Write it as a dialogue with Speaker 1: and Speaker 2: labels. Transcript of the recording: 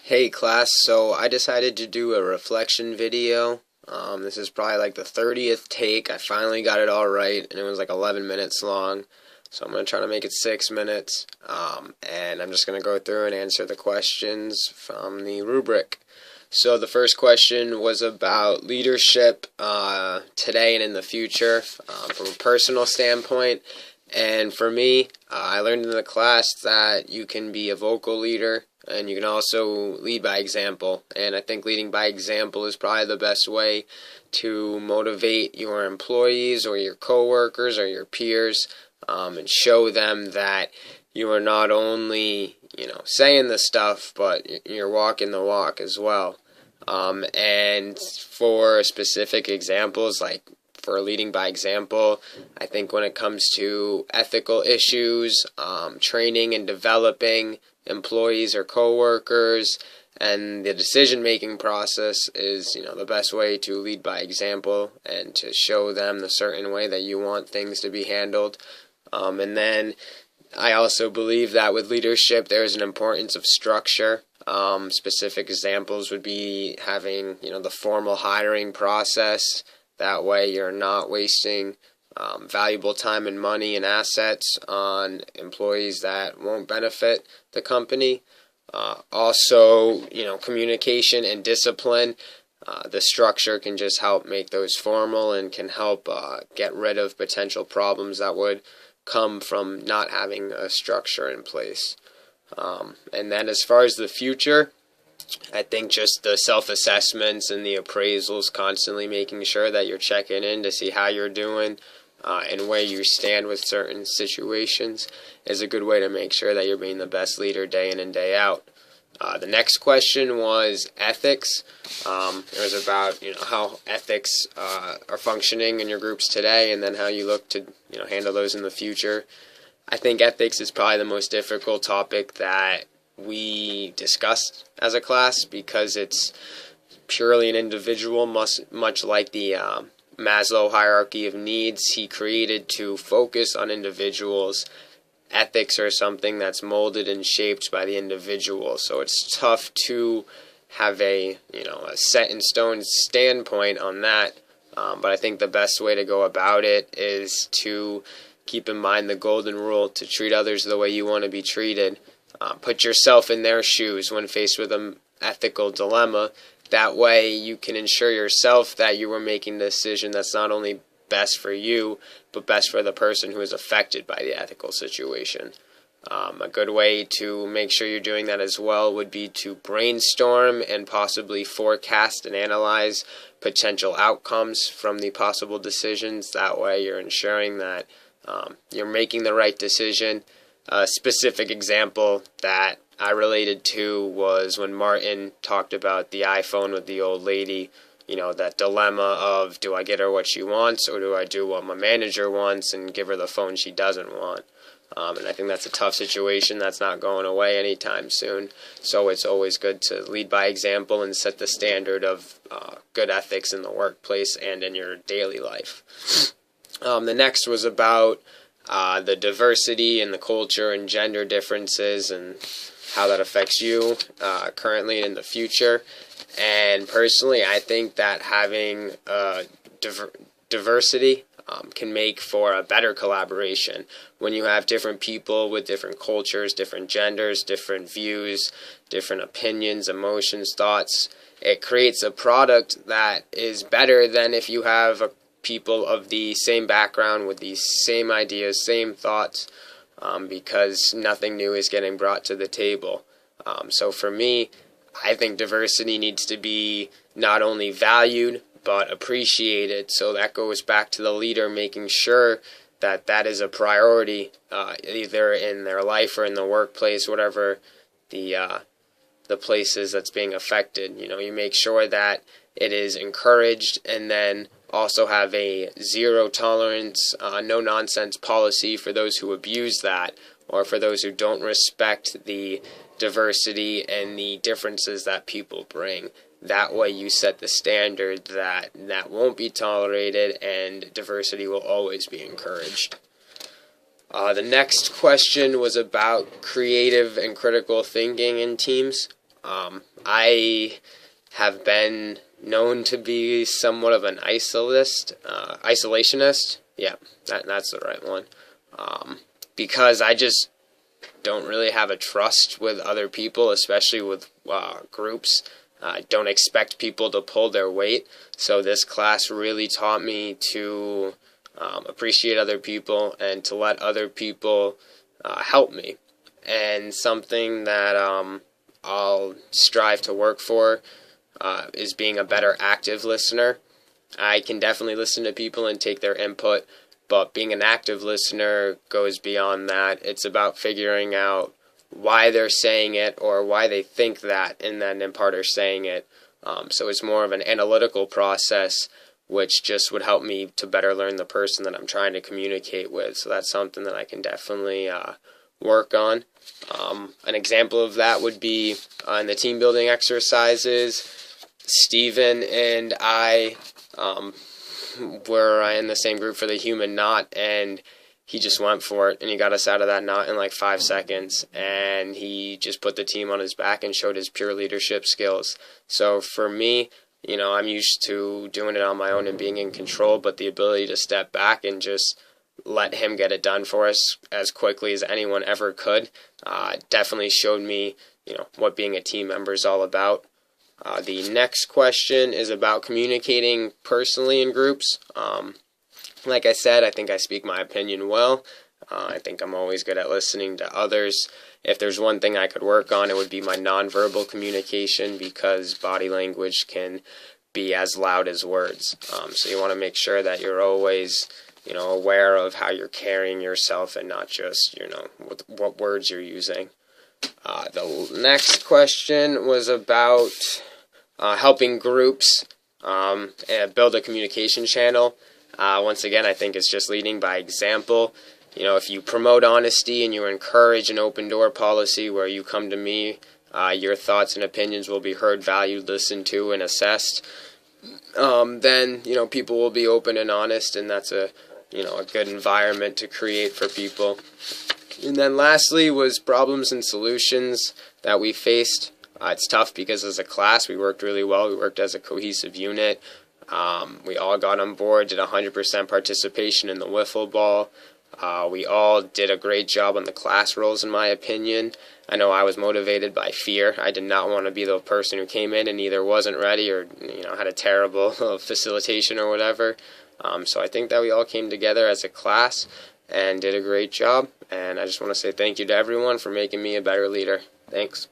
Speaker 1: Hey class, so I decided to do a reflection video. This is probably like the 30th take. I finally got it all right, and it was like 11 minutes long. So I'm going to try to make it 6 minutes. And I'm just going to go through and answer the questions from the rubric. So the first question was about leadership today and in the future from a personal standpoint. And for me, I learned in the class that you can be a vocal leader and you can also lead by example. And I think leading by example is probably the best way to motivate your employees or your coworkers or your peers and show them that you are not only, saying the stuff, but you're walking the walk as well. And for specific examples, like for leading by example, I think when it comes to ethical issues, training and developing employees or coworkers, and the decision-making process is, the best way to lead by example and to show them the certain way that you want things to be handled. And then I also believe that with leadership, there is an importance of structure. Specific examples would be having, the formal hiring process. That way you're not wasting valuable time and money and assets on employees that won't benefit the company. Also, communication and discipline. The structure can just help make those formal and can help get rid of potential problems that would come from not having a structure in place. And then as far as the future, I think just the self-assessments and the appraisals, constantly making sure that you're checking in to see how you're doing and where you stand with certain situations is a good way to make sure that you're being the best leader day in and day out. The next question was ethics. It was about how ethics are functioning in your groups today, and then how you look to handle those in the future. I think ethics is probably the most difficult topic that we discussed as a class because it's purely an individual, much like the Maslow hierarchy of needs he created to focus on individuals. Ethics are something that's molded and shaped by the individual, so it's tough to have a set in stone standpoint on that. But I think the best way to go about it is to keep in mind the golden rule to treat others the way you want to be treated. Put yourself in their shoes when faced with an ethical dilemma. That way you can ensure yourself that you were making a decision that's not only best for you, but best for the person who is affected by the ethical situation. A good way to make sure you're doing that as well would be to brainstorm and possibly forecast and analyze potential outcomes from the possible decisions. That way you're ensuring that you're making the right decision. A specific example that I related to was when Martin talked about the iPhone with the old lady, that dilemma of, do I get her what she wants or do I do what my manager wants and give her the phone she doesn't want? And I think that's a tough situation that's not going away anytime soon. So it's always good to lead by example and set the standard of good ethics in the workplace and in your daily life. The next was about the diversity and the culture and gender differences and how that affects you currently and in the future. And personally, I think that having diversity can make for a better collaboration. When you have different people with different cultures, different genders, different views, different opinions, emotions, thoughts, it creates a product that is better than if you have people of the same background with the same ideas, same thoughts, because nothing new is getting brought to the table. So for me, I think diversity needs to be not only valued, but appreciated. So that goes back to the leader making sure that that is a priority, either in their life or in the workplace, whatever the place is that's being affected. You make sure that it is encouraged, and then also have a zero tolerance, no nonsense policy for those who abuse that or for those who don't respect the diversity and the differences that people bring. That way you set the standard that won't be tolerated and diversity will always be encouraged. The next question was about creative and critical thinking in teams. I have been known to be somewhat of an isolationist. Yeah, that's the right one. Because I just don't really have a trust with other people, especially with groups. I don't expect people to pull their weight. So this class really taught me to appreciate other people and to let other people help me. And something that I'll strive to work for is being a better active listener. I can definitely listen to people and take their input, but being an active listener goes beyond that. It's about figuring out why they're saying it or why they think that, and then in part are saying it. So it's more of an analytical process, which just would help me to better learn the person that I'm trying to communicate with. So that's something that I can definitely work on. An example of that would be in the team building exercises. Steven and I were in the same group for the human knot, and he just went for it, and he got us out of that knot in like 5 seconds, and he just put the team on his back and showed his pure leadership skills. So for me, I'm used to doing it on my own and being in control, but the ability to step back and just let him get it done for us as quickly as anyone ever could definitely showed me, what being a team member is all about. The next question is about communicating personally in groups. Like I said, I think I speak my opinion well. I think I'm always good at listening to others. If there's one thing I could work on, it would be my nonverbal communication, because body language can be as loud as words. So you want to make sure that you're always, aware of how you're carrying yourself and not just, what words you're using. The next question was about helping groups build a communication channel. Once again, I think it's just leading by example. If you promote honesty and you encourage an open door policy where you come to me, your thoughts and opinions will be heard, valued, listened to, and assessed, then, people will be open and honest, and that's a good environment to create for people. And then lastly was problems and solutions that we faced. It's tough because as a class we worked really well. We worked as a cohesive unit. We all got on board, did 100% participation in the wiffle ball. We all did a great job on the class roles, in my opinion. I know I was motivated by fear. I did not want to be the person who came in and either wasn't ready or had a terrible facilitation or whatever. So I think that we all came together as a class and did a great job. And I just want to say thank you to everyone for making me a better leader. Thanks.